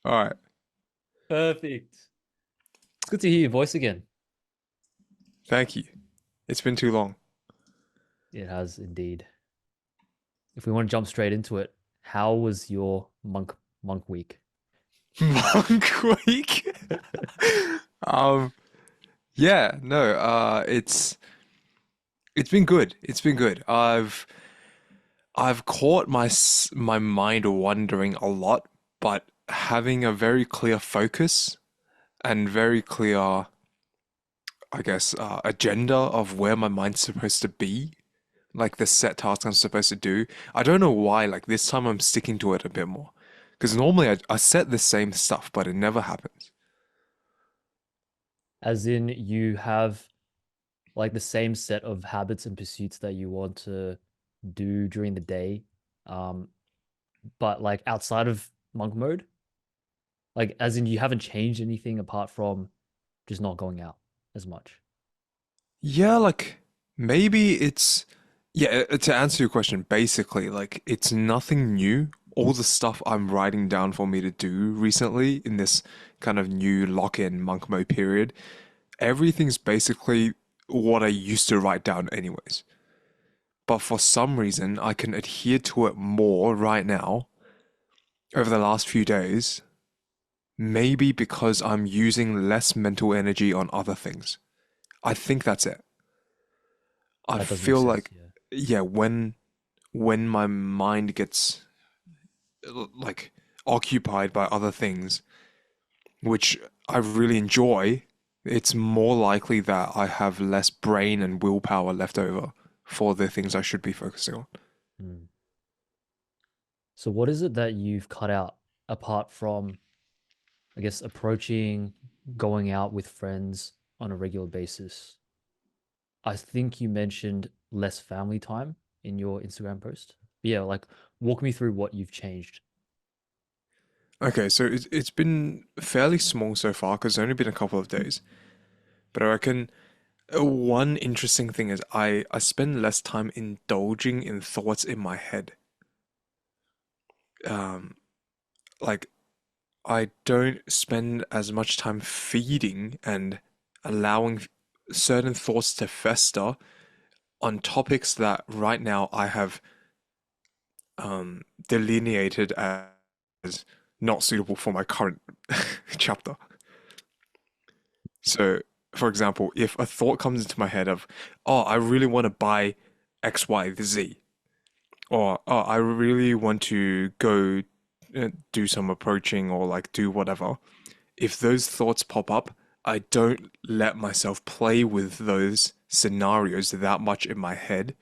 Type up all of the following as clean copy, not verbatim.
All right. Perfect. It's good to hear your voice again. Thank you. It's been too long. It has indeed. If we want to jump straight into it, how was your monk week? Monk week. um. Yeah. No. It's been good. It's been good. I've caught my mind wandering a lot, but having a very clear focus and very clear, I guess, agenda of where my mind's supposed to be, like the set task I'm supposed to do. I don't know why, like this time I'm sticking to it a bit more. Because normally I set the same stuff, but it never happens. As in, you have like the same set of habits and pursuits that you want to do during the day, um, but like outside of monk mode, like as in you haven't changed anything apart from just not going out as much. Yeah, like maybe it's yeah, to answer your question, basically, like it's nothing new. All the stuff I'm writing down for me to do recently in this kind of new lock-in monk mode period, everything's basically what I used to write down anyways. But for some reason, I can adhere to it more right now over the last few days. Maybe because I'm using less mental energy on other things. I think that's it. I That does make feel sense, like, yeah. yeah, when my mind gets like occupied by other things, which I really enjoy, it's more likely that I have less brain and willpower left over for the things I should be focusing on. Hmm. So what is it that you've cut out apart from, I guess, approaching going out with friends on a regular basis? I think you mentioned less family time in your Instagram post. But yeah, like walk me through what you've changed. Okay, so it's been fairly small so far because it's only been a couple of days. But I reckon one interesting thing is I spend less time indulging in thoughts in my head. Um, like I don't spend as much time feeding and allowing certain thoughts to fester on topics that right now I have delineated as not suitable for my current chapter. So, for example, if a thought comes into my head of, oh, I really want to buy X, Y, Z, or oh, I really want to go do some approaching or like do whatever. If those thoughts pop up, I don't let myself play with those scenarios that much in my head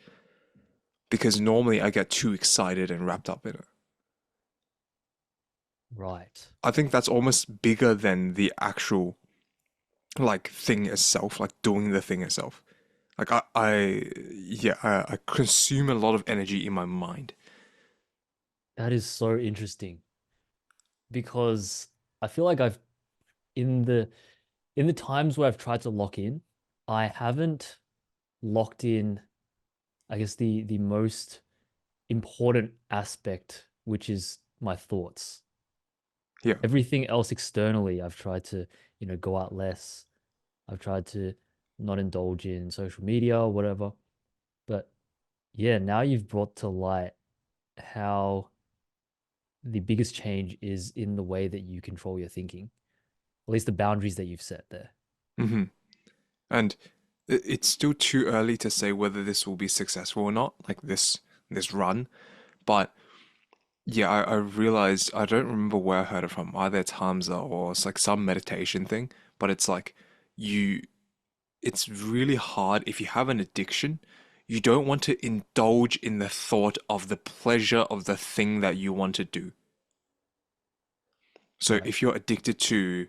because normally I get too excited and wrapped up in it. Right. I think that's almost bigger than the actual like thing itself, like doing the thing itself. Like I consume a lot of energy in my mind. That is so interesting because I feel like I've in the times where I've tried to lock in, I haven't locked in, I guess the most important aspect, which is my thoughts. Yeah. Everything else externally, I've tried to, go out less. I've tried to not indulge in social media or whatever. But yeah, now you've brought to light how the biggest change is in the way that you control your thinking, at least the boundaries that you've set there. hmm And it's still too early to say whether this will be successful or not, like this run. But yeah, I realized I don't remember where I heard it from, either it's Hamza or it's like some meditation thing, but it's like you it's really hard if you have an addiction, you don't want to indulge in the thought of the pleasure of the thing that you want to do. So Right. if you're addicted to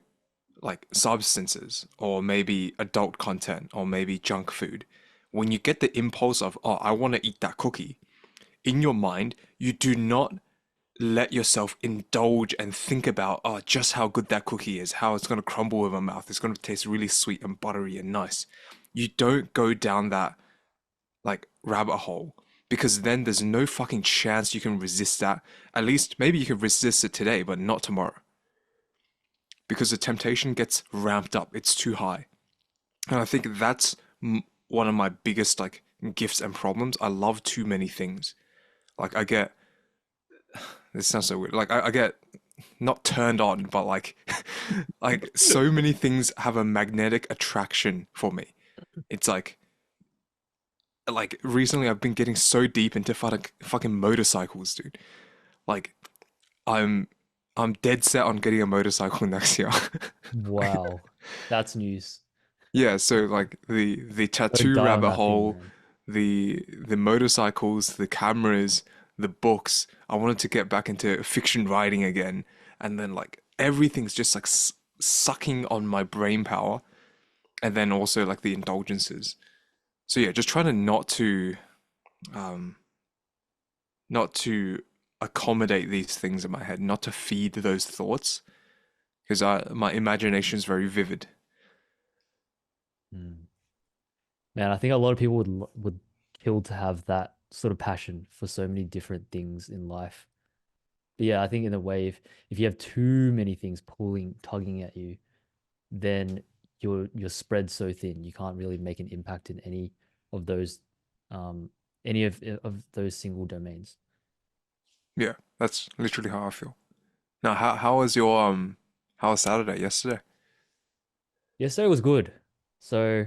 like substances or maybe adult content or maybe junk food, when you get the impulse of, oh, I want to eat that cookie, in your mind, you do not let yourself indulge and think about, oh, just how good that cookie is, how it's going to crumble in my mouth. It's going to taste really sweet and buttery and nice. You don't go down that like rabbit hole because then there's no fucking chance you can resist that. At least maybe you can resist it today, but not tomorrow. because the temptation gets ramped up. It's too high. And I think that's one of my biggest like gifts and problems. I love too many things. Like I get this sounds so weird. Like I get not turned on, but like like so many things have a magnetic attraction for me. It's like recently I've been getting so deep into fucking motorcycles, dude. Like I'm I'm dead set on getting a motorcycle next year. Wow, that's news. Yeah, so like the Don't tattoo die on rabbit that thing, hole, man. the motorcycles, the cameras, the books. I wanted to get back into fiction writing again, and then like everything's just like sucking on my brain power, and then also like the indulgences. So yeah, just trying to um not to accommodate these things in my head, not to feed those thoughts, because I my imagination is very vivid. Mm. Man, I think a lot of people would kill to have that sort of passion for so many different things in life. But yeah, I think in a way, if you have too many things pulling, tugging at you, then you're spread so thin. You can't really make an impact in of those, um, any of those single domains. Yeah, that's literally how I feel. Now, how was your how was Saturday yesterday? Yesterday was good. So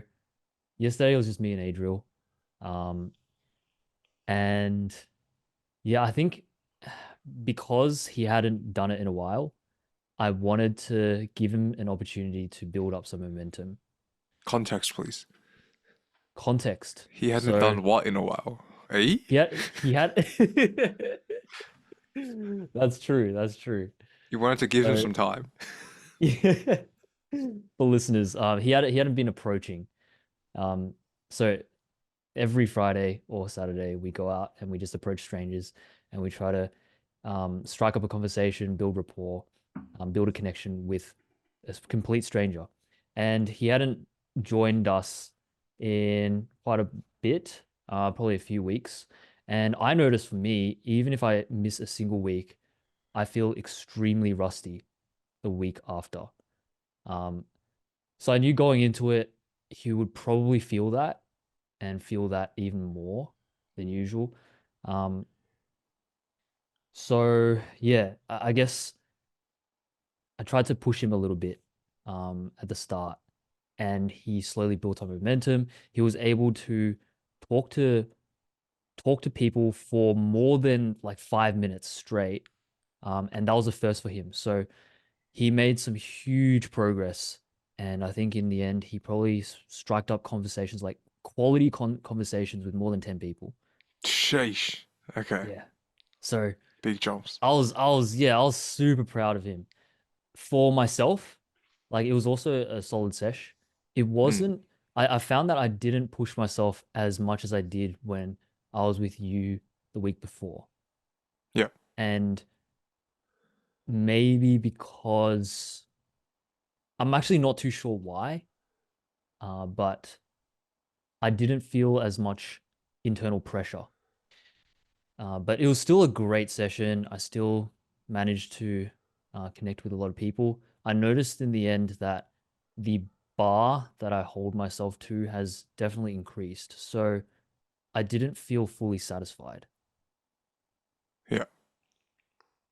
yesterday was just me and Adriel. Um, and yeah, I think because he hadn't done it in a while, I wanted to give him an opportunity to build up some momentum. Context, please. Context. He hadn't So done what in a while? Eh? he had That's true. That's true. You wanted to give him So some time. yeah. For listeners, he hadn't been approaching. Um, so every Friday or Saturday we go out and we just approach strangers and we try to strike up a conversation, build rapport, build a connection with a complete stranger. And he hadn't joined us in quite a bit, probably a few weeks. And I noticed for me, even if I miss a single week, I feel extremely rusty the week after. Um, so I knew going into it, he would probably feel that and feel that even more than usual. Um, so yeah, I guess I tried to push him a little bit at the start, and he slowly built up momentum. He was able to talk to talk to people for more than like 5 minutes straight, and that was a first for him. So he made some huge progress, and I think in the end, he probably struck up conversations like quality conversations with more than 10 people. Sheesh. Okay. Yeah. So Big jumps. I was super proud of him. For myself, like it was also a solid sesh. It Mm. wasn't, I found that I didn't push myself as much as I did when I was with you the week before. Yeah. And maybe because I'm actually not too sure why, but I didn't feel as much internal pressure. But it was still a great session. I still managed to connect with a lot of people. I noticed in the end that the bar that I hold myself to has definitely increased. So I didn't feel fully satisfied. Yeah.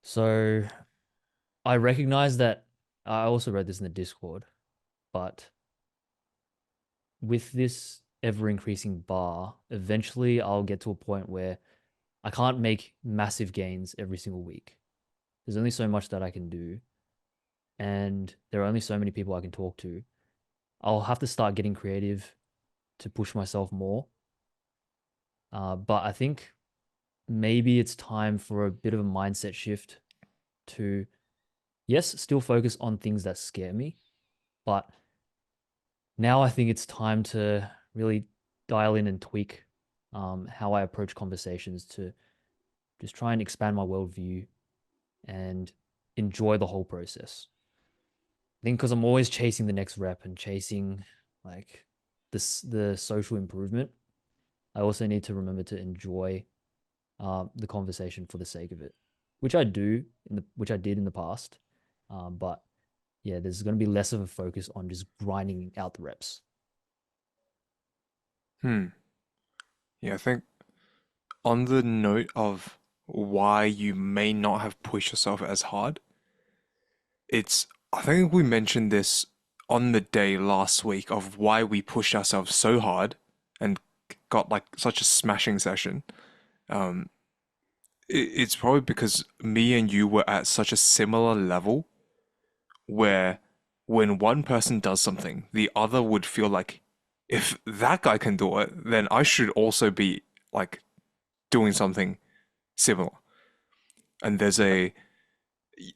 So I recognize that I also wrote this in the Discord, but with this ever increasing bar, eventually I'll get to a point where I can't make massive gains every single week. There's only so much that I can do, and there are only so many people I can talk to. I'll have to start getting creative to push myself more. But I think maybe it's time for a bit of a mindset shift to, yes, still focus on things that scare me. But now I think it's time to really dial in and tweak how I approach conversations to just try and expand my worldview and enjoy the whole process. I think because I'm always chasing the next rep and chasing like the social improvement, I also need to remember to enjoy the conversation for the sake of it, which I do which I did in the past. But yeah, there's going to be less of a focus on just grinding out the reps. Hmm. Yeah, I think on the note of why you may not have pushed yourself as hard, I think we mentioned this on the day last week of why we pushed ourselves so hard and got like such a smashing session. Um, it's probably because me and you were at such a similar level where when one person does something, the other would feel like if that guy can do it, then I should also be like doing something similar. And there's Yep. a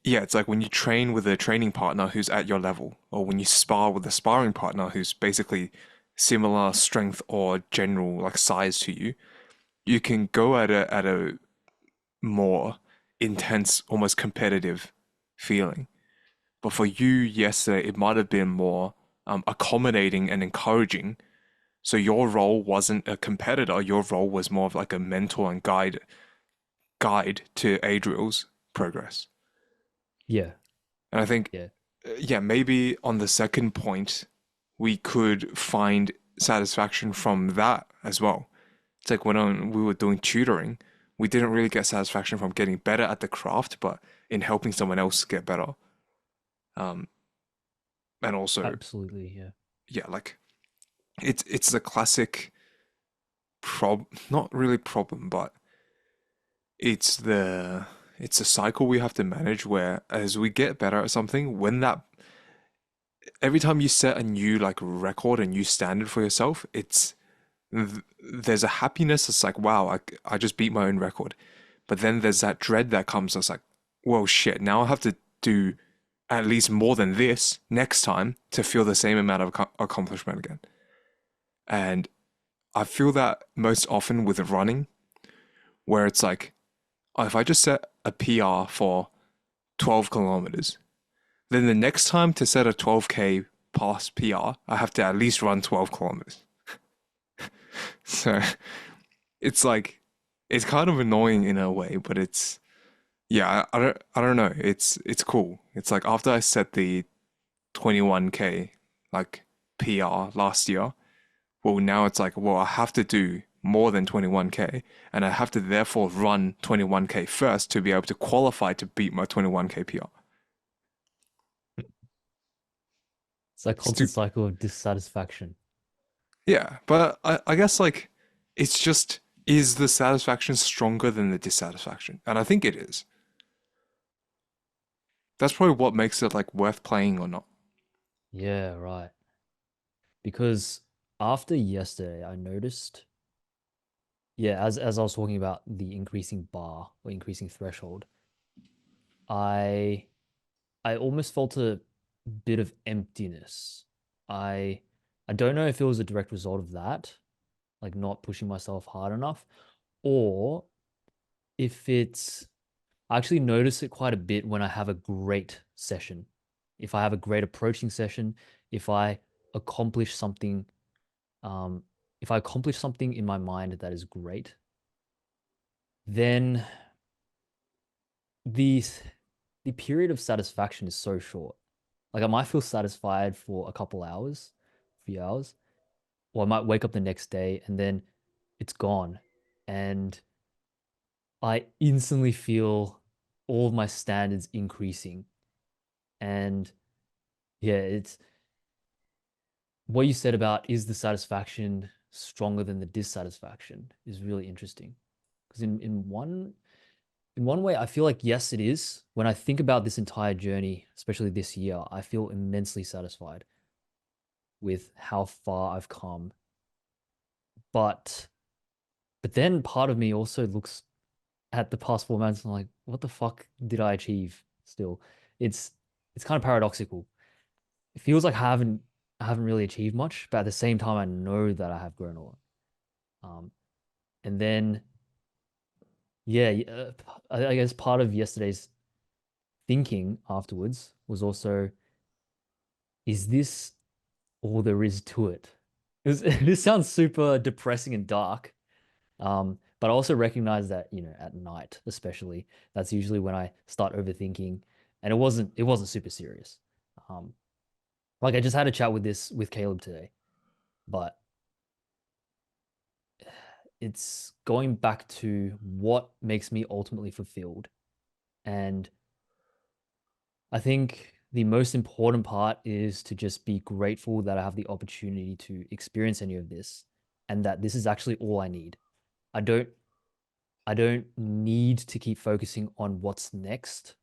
yeah, it's like when you train with a training partner who's at your level, or when you spar with a sparring partner who's basically similar strength or general like size to you, you can go at a more intense, almost competitive feeling. But for you yesterday, it might have been more accommodating and encouraging. So your role wasn't a competitor. Your role was more of like a mentor and guide to Adriel's progress. Yeah. And I think, Yeah. yeah, maybe on the second point, we could find satisfaction from that as well. It's like we were doing tutoring, we didn't really get satisfaction from getting better at the craft, but in helping someone else get better. Um, and also, Absolutely. Yeah. yeah, like it's a classic not really problem, but it's it's a cycle we have to manage where as we get better at something, when that every time you set a new like record, a new standard for yourself, there's a happiness. It's like, wow, I just beat my own record. But then there's that dread that comes. It's like, well, shit, now I have to do at least more than this next time to feel the same amount of accomplishment again. And I feel that most often with running, where it's like, oh, if I just set a PR for 12 kilometers, then the next time to set a 12K pass PR, I have to at least run 12 kilometers. So it's like, it's kind of annoying in a way, but yeah, I don't know. It's cool. It's like after I set the 21K like PR last year, well, now it's like, well, I have to do more than 21K, and I have to therefore run 21K first to be able to qualify to beat my 21K PR. It's a constant Stu cycle of dissatisfaction. Yeah, but I guess like it's just is the satisfaction stronger than the dissatisfaction? And I think it is. That's probably what makes it like worth playing or not. Yeah, right. Because after yesterday, I noticed, yeah, as I was talking about the increasing bar or increasing threshold, I I almost felt a bit of emptiness. I I don't know if it was a direct result of that, like not pushing myself hard enough, or if it's I actually notice it quite a bit when I have a great session. If I have a great approaching session, if I accomplish something, um, if I accomplish something in my mind that is great, then the the period of satisfaction is so short. Like I might feel satisfied for a couple hours, few hours, or I might wake up the next day and then it's gone. And I instantly feel all of my standards increasing. And yeah, it's what you said about is the satisfaction stronger than the dissatisfaction is really interesting. Because in one way, I feel like yes, it is. When I think about this entire journey, especially this year, I feel immensely satisfied with how far I've come. But but then part of me also looks at the past 4 months and I'm like, what the fuck did I achieve still? It's it's kind of paradoxical. It feels like I haven't really achieved much, but at the same time I know that I have grown a lot. Um, and then yeah, I guess part of yesterday's thinking afterwards was also, is this all there is to it? This sounds super depressing and dark. But I also recognize that, you know, at night, especially, that's usually when I start overthinking. And it wasn't super serious. Um, like I just had a chat with this with Caleb today, but it's going back to what makes me ultimately fulfilled. And I think the most important part is to just be grateful that I have the opportunity to experience any of this and that this is actually all I need. I don't I don't need to keep focusing on what's next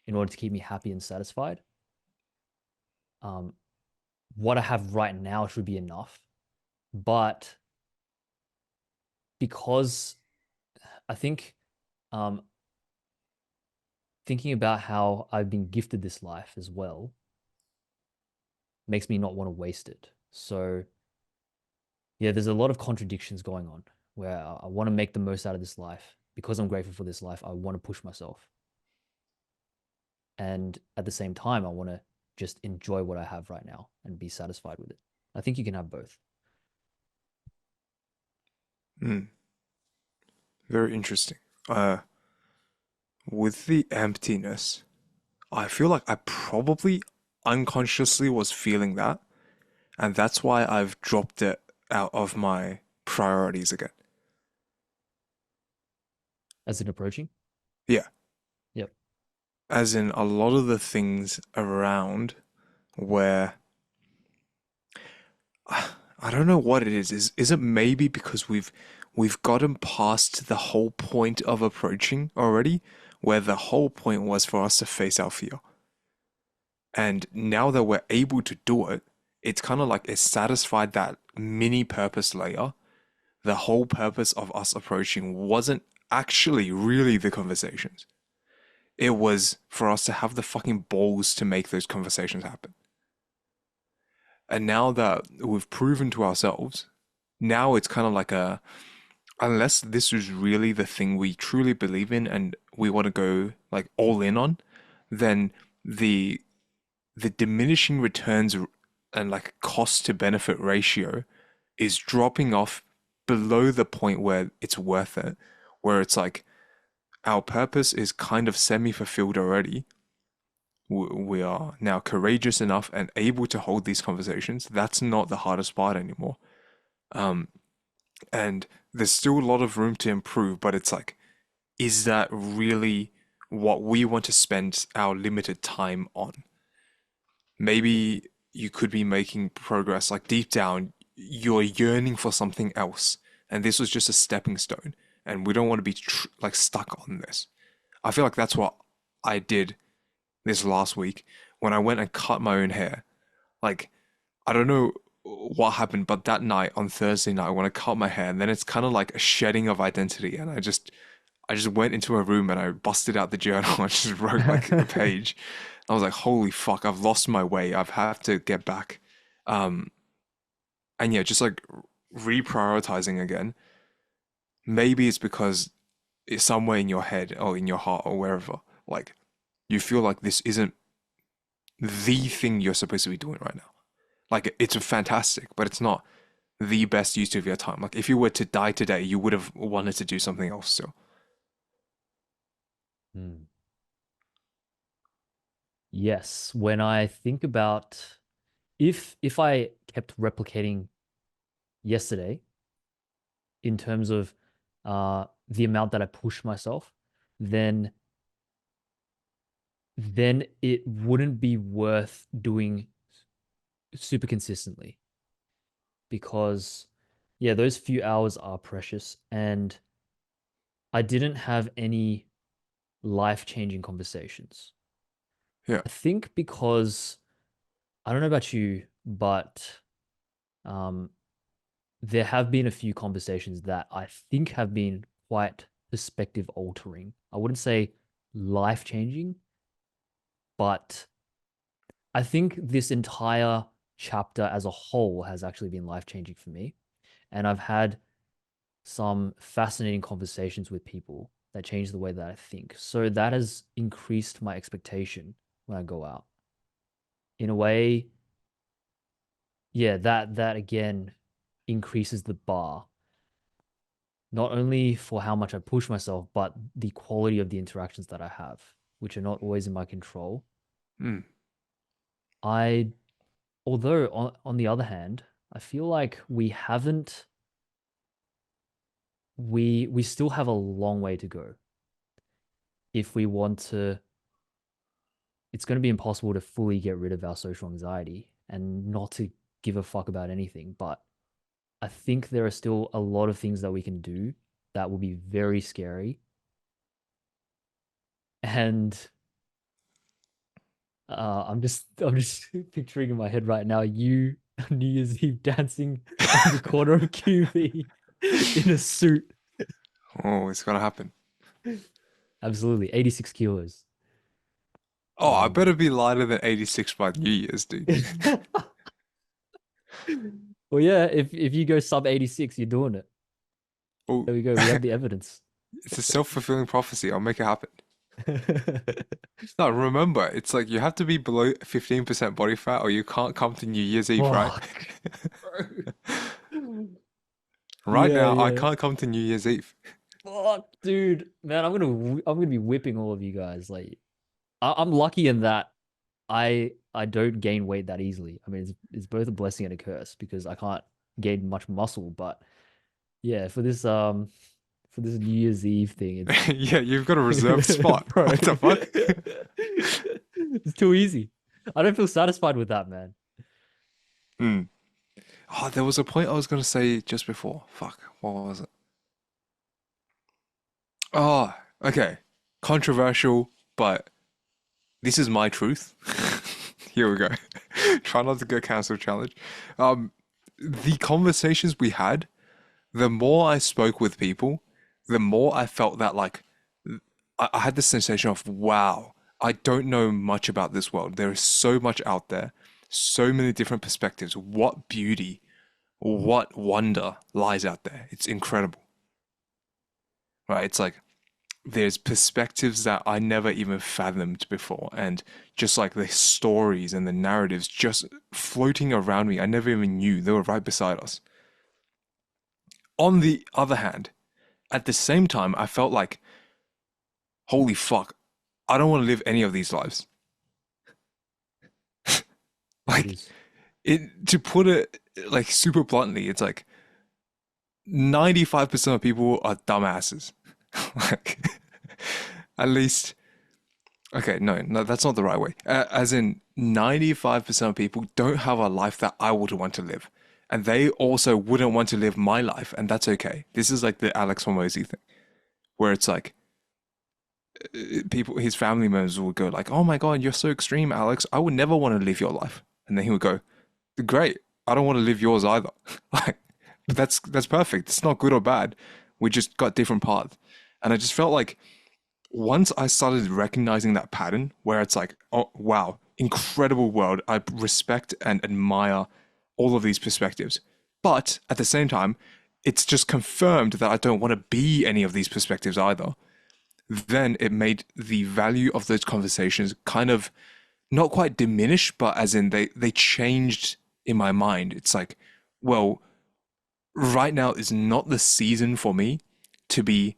in order to keep me happy and satisfied. Um, what I have right now should be enough. But because I think um, thinking about how I've been gifted this life as well makes me not want to waste it. So yeah, there's a lot of contradictions going on where I want to make the most out of this life. Because I'm grateful for this life, I want to push myself. And at the same time, I want to just enjoy what I have right now and be satisfied with it. I think you can have both. Mm, very interesting. Uh, with the emptiness, I feel like I probably unconsciously was feeling that, and that's why I've dropped it out of my priorities again. As in approaching? Yeah, Yep. as in a lot of the things around where I don't know what it is. Is it maybe because we've gotten past the whole point of approaching already, where the whole point was for us to face our fear. And now that we're able to do it, it's kind of like it's satisfied that mini purpose layer. The whole purpose of us approaching wasn't actually really the conversations. It was for us to have the fucking balls to make those conversations happen. And now that we've proven to ourselves, now it's kind of like a, unless this is really the thing we truly believe in and we want to go like all in on, then the the diminishing returns and like cost to benefit ratio is dropping off below the point where it's worth it, where it's like our purpose is kind of semi fulfilled already. We are now courageous enough and able to hold these conversations. That's not the hardest part anymore. Um, and there's still a lot of room to improve, but it's like, is that really what we want to spend our limited time on? Maybe you could be making progress, like deep down, you're yearning for something else, and this was just a stepping stone, and we don't want to be like stuck on this. I feel like that's what I did this last week when I went and cut my own hair. Like, I don't know what happened, but that night on Thursday night when I cut my hair, and then it's kind of like a shedding of identity, and I just went into a room and I busted out the journal and just wrote like a page. I was like, holy fuck, I've lost my way. I've had to get back. Um, and yeah, just like reprioritizing again. Maybe it's because it's somewhere in your head or in your heart or wherever, like you feel like this isn't the thing you're supposed to be doing right now. Like it's fantastic, but it's not the best use of your time. Like if you were to die today, you would have wanted to do something else still. Hmm. Yes. When I think about if I kept replicating yesterday in terms of the amount that I push myself, then then it wouldn't be worth doing super consistently because yeah, those few hours are precious and I didn't have any life-changing conversations. Yeah, I think because I don't know about you, but um there have been a few conversations that I think have been quite perspective altering. I wouldn't say life changing, but I think this entire chapter as a whole has actually been life changing for me. And I've had some fascinating conversations with people that changed the way that I think. So that has increased my expectation when I go out. In a way, yeah, that again increases the bar not only for how much I push myself, but the quality of the interactions that I have, which are not always in my control. mm, I, although on the other hand, I feel like we still have a long way to go if we want to. It's going to be impossible to fully get rid of our social anxiety and not to give a fuck about anything. But I think there are still a lot of things that we can do that will be very scary. And I'm just picturing in my head right now you New Year's Eve dancing on the corner of QV in a suit. Oh, it's gonna happen. Absolutely, 86 kilos. Oh, I Um, better be lighter than 86 by New Year's, dude. well, yeah, if you go sub 86, you're doing it. Oh, There we go. We have the evidence. it's a self-fulfilling prophecy. I'll make it happen. No, remember, it's like you have to be below 15% body fat or you can't come to New Year's Eve, right? Fuck, bro. Right Yeah, now, I yeah. can't come to New Year's Eve. Fuck, dude, man, I'm gonna be whipping all of you guys. Like, I'm lucky in that I don't gain weight that easily. I mean, it's both a blessing and a curse because I can't gain much muscle. But yeah, for this New Year's Eve thing, Yeah, you've got a reserved spot. bro, What the fuck? it's too easy. I don't feel satisfied with that, man. Hmm. Oh, there was a point I was gonna say just before. Fuck, what was it? Oh, okay. Controversial, but this is my truth. Here we go. Try not to get cancelled challenge. Um, the conversations we had, the more I spoke with people, the more I felt that like I had this sensation of wow, I don't know much about this world. There is so much out there, so many different perspectives. What beauty, what wonder lies out there. It's incredible, right? It's like there's perspectives that I never even fathomed before, and just like the stories and the narratives just floating around me. I never even knew they were right beside us. On the other hand, at the same time, I felt like, holy fuck, I don't want to live any of these lives. It Like is. it to put it like super bluntly, it's like 95% of people are dumbasses. Like at least okay, no, that's not the right way. As in 95% of people don't have a life that I would want to live. And they also wouldn't want to live my life, and that's okay. This is like the Alex Hormozy thing, where it's like people, his family members would go like, "Oh my God, you're so extreme, Alex. I would never want to live your life." And then he would go, "Great, I don't want to live yours either." Like, but that's perfect. It's not good or bad. We just got different paths. And I just felt like once I started recognizing that pattern where it's like, oh wow, incredible world. I respect and admire all of these perspectives. But at the same time, it's just confirmed that I don't want to be any of these perspectives either. Then it made the value of those conversations kind of not quite diminish, but as in they changed in my mind. It's like, well, right now is not the season for me to be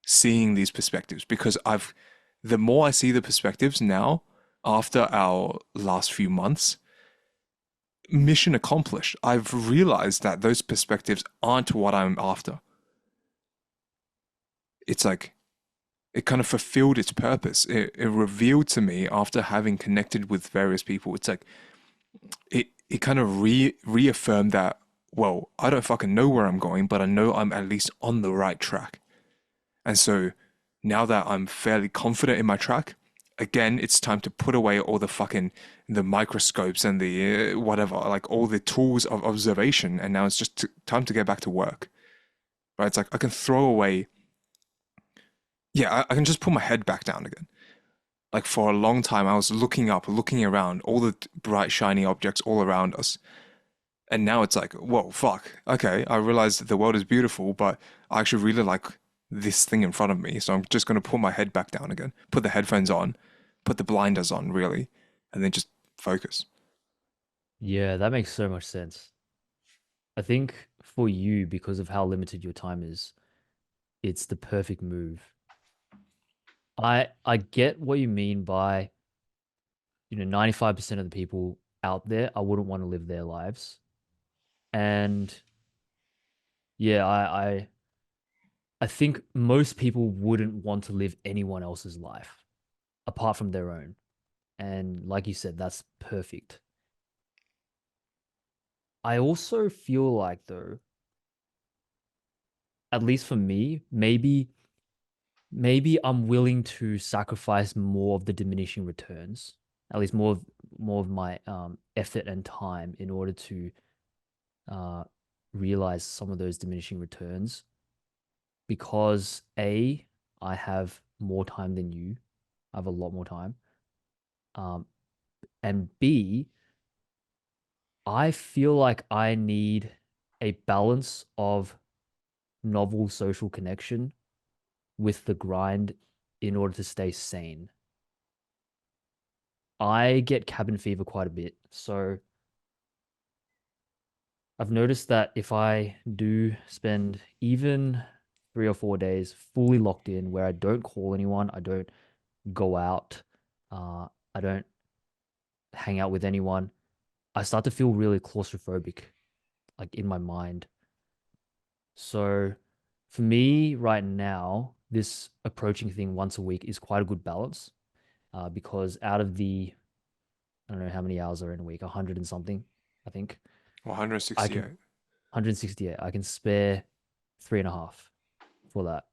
seeing these perspectives because the more I see the perspectives now after our last few months, mission accomplished. I've realized that those perspectives aren't what I'm after. It's like it kind of fulfilled its purpose. It revealed to me after having connected with various people. It's like it kind of reaffirmed that well, I don't fucking know where I'm going, but I know I'm at least on the right track. And so now that I'm fairly confident in my track, again, it's time to put away all the fucking the microscopes and the whatever, like all the tools of observation. And now it's just time to get back to work. Right? It's like I can throw away. Yeah, I can just put my head back down again. Like for a long time, I was looking up, looking around, all the bright, shiny objects all around us. And now it's like, whoa, fuck. Okay, I realize that the world is beautiful, but I actually really like this thing in front of me. So I'm just going to put my head back down again, put the headphones on, put the blinders on, really, and then just focus. Yeah, that makes so much sense. I think for you, because of how limited your time is, it's the perfect move. I get what you mean by 95% of the people out there, I wouldn't want to live their lives. And yeah, I think most people wouldn't want to live anyone else's life apart from their own. And like you said, that's perfect. I also feel like though, at least for me, maybe I'm willing to sacrifice more of the diminishing returns, at least more of my effort and time in order to uh, realize some of those diminishing returns because A, I have more time than you. I have a lot more time. Um, and B, I feel like I need a balance of novel social connection with the grind in order to stay sane. I get cabin fever quite a bit. So I've noticed that if I do spend even 3 or 4 days fully locked in where I don't call anyone, I don't go out, I don't hang out with anyone, I start to feel really claustrophobic, like in my mind. So for me right now, this approaching thing once a week is quite a good balance because out of the, I don't know how many hours are in a week, 100 and something, I think. I can 168. 168. I can spare three and a half for that.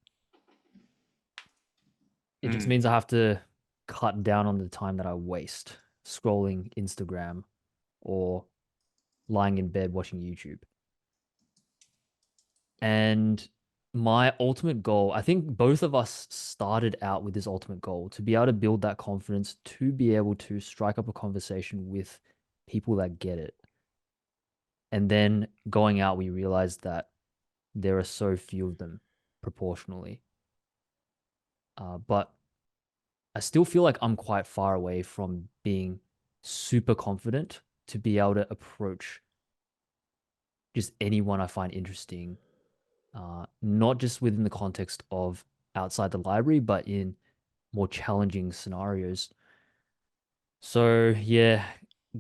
It just Mm. means I have to cut down on the time that I waste scrolling Instagram or lying in bed watching YouTube. And my ultimate goal, I think both of us started out with this ultimate goal to be able to build that confidence, to be able to strike up a conversation with people that get it. And then going out, we realized that there are so few of them proportionally. But I still feel like I'm quite far away from being super confident to be able to approach just anyone I find interesting, not just within the context of outside the library, but in more challenging scenarios. So, yeah,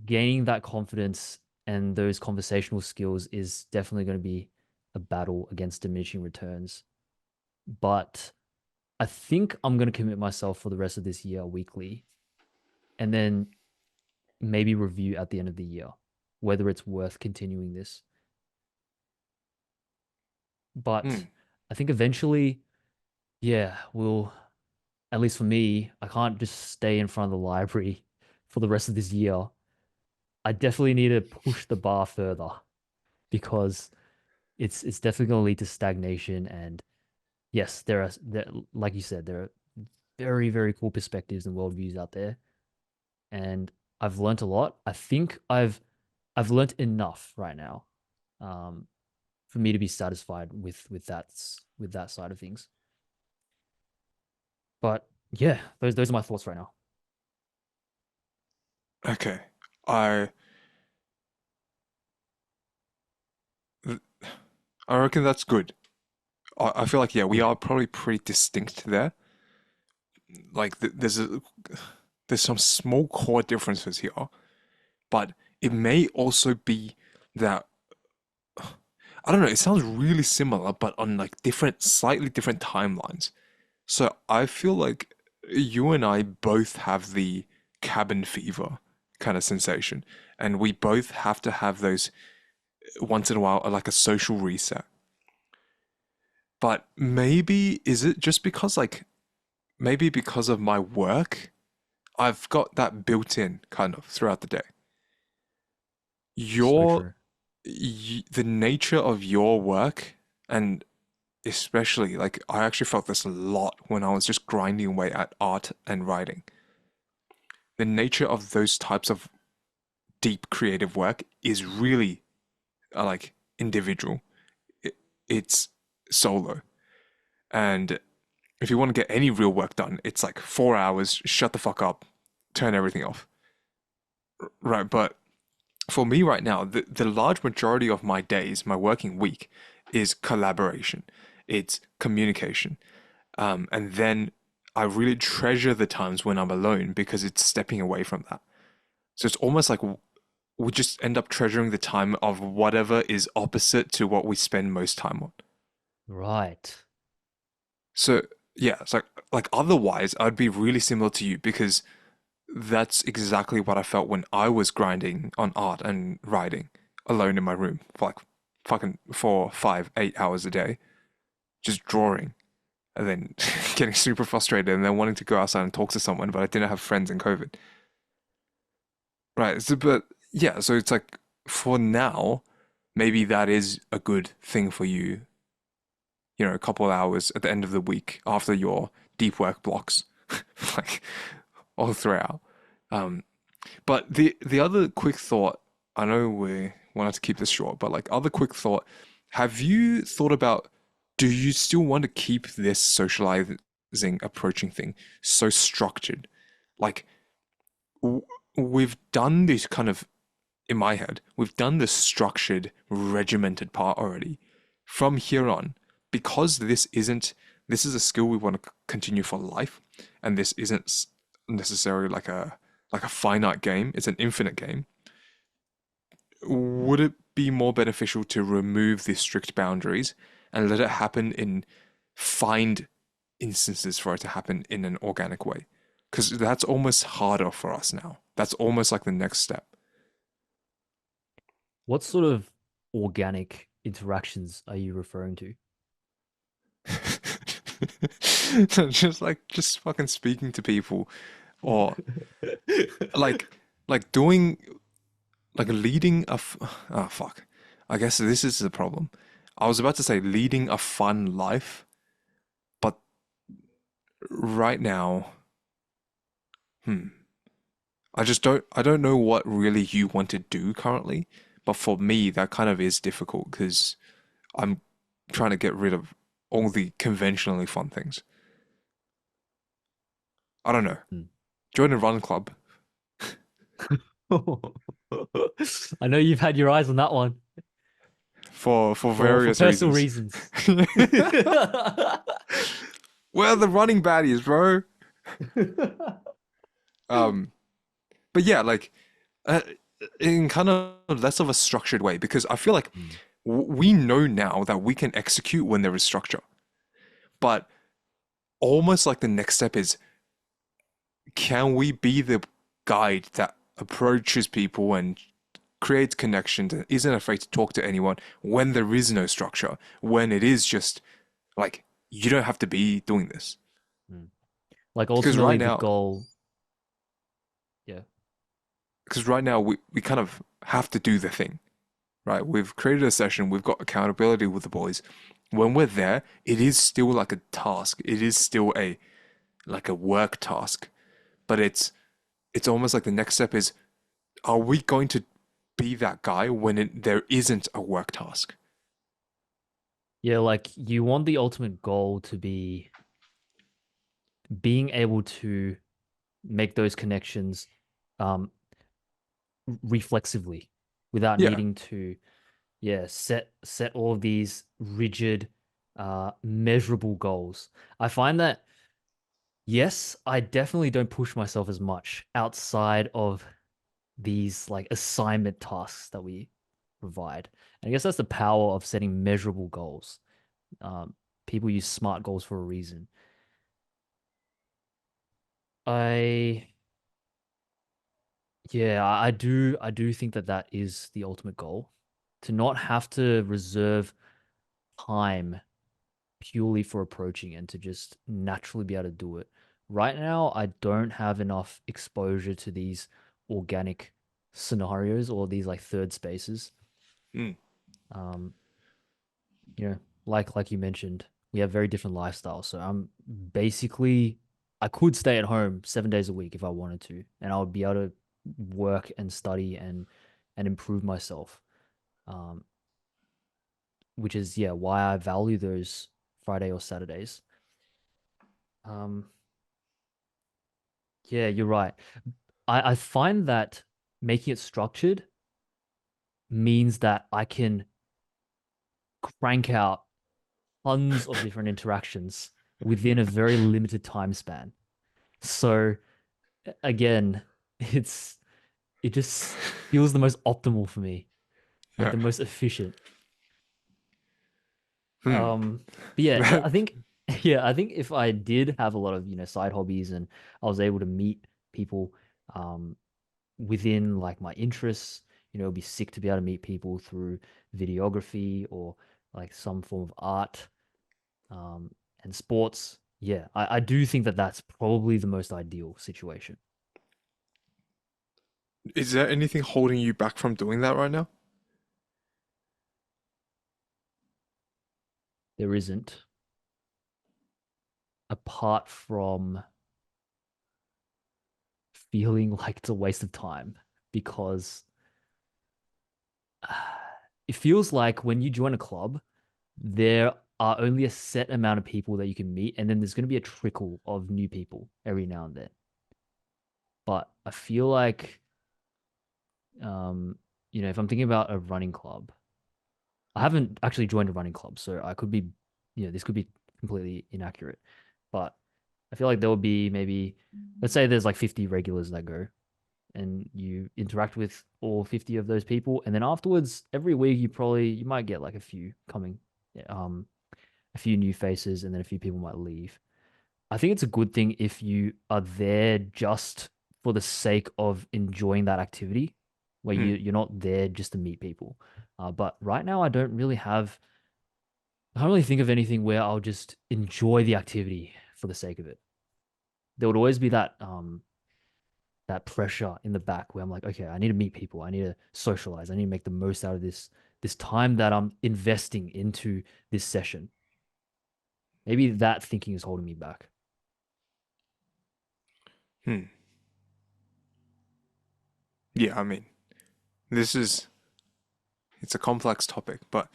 gaining that confidence and those conversational skills is definitely going to be a battle against diminishing returns. But I think I'm going to commit myself for the rest of this year weekly and then maybe review at the end of the year whether it's worth continuing this. But Mm. I think eventually, yeah, we'll, at least for me, I can't just stay in front of the library for the rest of this year. I definitely need to push the bar further because it's definitely going to lead to stagnation. And yes, like you said, there are very, very cool perspectives and worldviews out there. And I've learnt a lot. I think I've learnt enough right now. Um, for me to be satisfied with that side of things. But yeah, those are my thoughts right now. Okay. I I reckon that's good. I feel like yeah, we Yeah, are probably pretty distinct there. Like there's some small core differences here, but it may also be that I don't know, it sounds really similar, but on like different, slightly different timelines. So I feel like you and I both have the cabin fever kind of sensation, and we both have to have those once in a while, like a social reset. But maybe is it just because like maybe because of my work, I've got that built in kind of throughout the day. so Your true. the nature of your work and especially like I actually felt this a lot when I was just grinding away at art and writing. The nature of those types of deep creative work is really like individual. It, it's solo. And if you want to get any real work done, it's like 4 hours, shut the fuck up, turn everything off. Right. But for me right now, the large majority of my days, my working week, is collaboration. It's communication. And then I really treasure the times when I'm alone because it's stepping away from that. So it's almost like we just end up treasuring the time of whatever is opposite to what we spend most time on. Right. So yeah, it's like otherwise I'd be really similar to you because that's exactly what I felt when I was grinding on art and writing alone in my room for like fucking 4, 5, 8 hours a day, just drawing and then getting super frustrated and then wanting to go outside and talk to someone, but I didn't have friends in COVID. Right. So, but yeah, so it's like for now, maybe that is a good thing for you, a couple of hours at the end of the week after your deep work blocks, like all throughout. Um, but the other quick thought, I know we wanted to keep this short, but like other quick thought, have you thought about, do you still want to keep this socializing approaching thing so structured? Like w we've done this kind of, in my head, we've done this structured, regimented part already. From here on, because this is a skill we want to continue for life, and this isn't necessarily like a finite game, it's an infinite game. Would it be more beneficial to remove these strict boundaries and let it happen find instances for it to happen in an organic way? Because that's almost harder for us now. That's almost like the next step. What sort of organic interactions are you referring to? Just fucking speaking to people or like doing like leading oh fuck. I guess this is the problem. I was about to say leading a fun life, but right now, hmm, I don't know what really you want to do currently, but for me that kind of is difficult because I'm trying to get rid of all the conventionally fun things. I don't know. Hmm. Join a run club I know you've had your eyes on that one for for various personal reasons. reasons. Where are the running baddies, bro? Um, but yeah, like uh, in kind of less of a structured way because I feel like Hmm. we know now that we can execute when there is structure, but almost like the next step is, can we be the guide that approaches people and creates connections and isn't afraid to talk to anyone when there is no structure, when it is just like you don't have to be doing this. Hmm. Like Because ultimately the goal, yeah. right now we kind of have to do the thing, right? We've created a session, we've got accountability with the boys. When we're there, it is still like a task. It is still a like a work task, but it's almost like the next step is, are we going to be that guy when there isn't a work task? Yeah, like you want the ultimate goal to be being able to make those connections um reflexively without Yeah. needing to, yeah, set all of these rigid measurable goals. I find that yes, I definitely don't push myself as much outside of these like assignment tasks that we provide. And I guess that's the power of setting measurable goals. Um, People use SMART goals for a reason. I Yeah, I do think that that is the ultimate goal, to not have to reserve time purely for approaching and to just naturally be able to do it. Right now, I don't have enough exposure to these organic scenarios or these like third spaces. Mm. Um, you know, like you mentioned, we have very different lifestyles. So I'm basically I could stay at home 7 days a week if I wanted to, and I would be able to work and study and improve myself. Um, which is, yeah, why I value those Friday or Saturdays. Um, yeah, you're right. I find that making it structured means that I can crank out tons of different interactions within a very limited time span. So again, it's it just feels the most optimal for me, like Yeah. the most efficient. Hmm. But yeah, That, I think yeah, I think if I did have a lot of, side hobbies and I was able to meet people um within like my interests, it'd be sick to be able to meet people through videography or like some form of art um and sports. Yeah, I do think that that's probably the most ideal situation. is there anything holding you back from doing that right now? There isn't, apart from feeling like it's a waste of time because it feels like when you join a club, there are only a set amount of people that you can meet, and then there's going to be a trickle of new people every now and then. But I feel like, um, if I'm thinking about a running club, I haven't actually joined a running club, so I could be, this could be completely inaccurate. But I feel like there will be maybe, let's say there's like 50 regulars that go, and you interact with all 50 of those people, and then afterwards, every week you might get like a few coming, um, a few new faces, and then a few people might leave. I think it's a good thing if you are there just for the sake of enjoying that activity, where Hmm. you're not there just to meet people. But right now, I don't really think of anything where I'll just enjoy the activity for the sake of it. There would always be that pressure in the back where I'm like, okay, I need to meet people, I need to socialize, I need to make the most out of this time that I'm investing into this session. Maybe that thinking is holding me back. Hmm. Yeah, I mean, this is it's a complex topic, but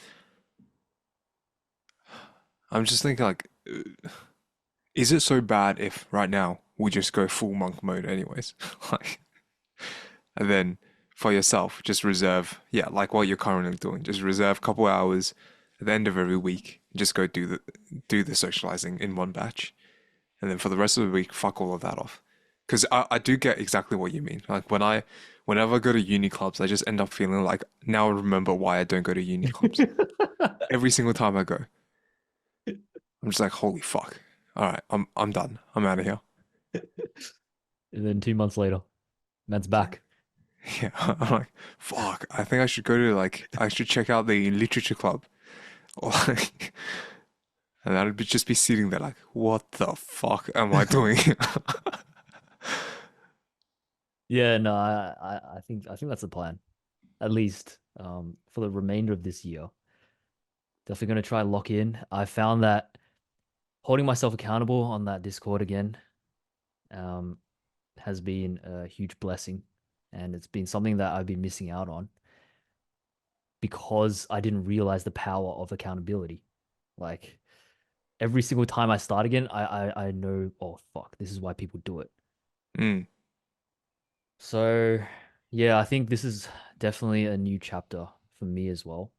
I'm just thinking like, is it so bad if right now we just go full monk mode anyways? Like, and then for yourself, just reserve, yeah, like what you're currently doing, just reserve a couple hours at the end of every week, just go do the socializing in one batch, and then for the rest of the week, fuck all of that off. Because I do get exactly what you mean. Like whenever I go to uni clubs, I just end up feeling like now I remember why I don't go to uni clubs. Every single time I go, I'm just like, holy fuck. All right, I'm done. I'm out of here. And then 2 months later, man's back. Yeah, I'm like, fuck. I think I should go to like I should check out the literature club, or like, and I'd just be sitting there like, what the fuck am I doing? Yeah, no, I think that's the plan. At least for the remainder of this year. Definitely going to try lock in. I found that holding myself accountable on that Discord again um, has been a huge blessing, and it's been something that I've been missing out on because I didn't realize the power of accountability. Like every single time I start again, I know, oh fuck, this is why people do it. Mm, So yeah, I think this is definitely a new chapter for me as well.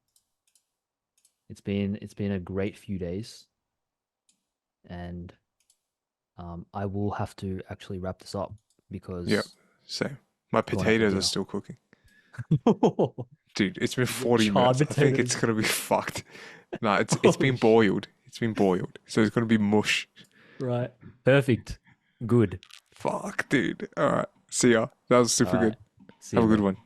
It's been a great few days, and I will have to actually wrap this up yeah, because so my I'm going out for potatoes are dinner. still cooking. Dude, it's been You got 40 charred minutes. I think it's potatoes. gonna be fucked. No, it's Oh, been boiled. It's been boiled. So it's gonna be mush. right. Perfect. Good. Fuck, dude. All right. See ya. That was All super right. good. See Have you, a good bro. one.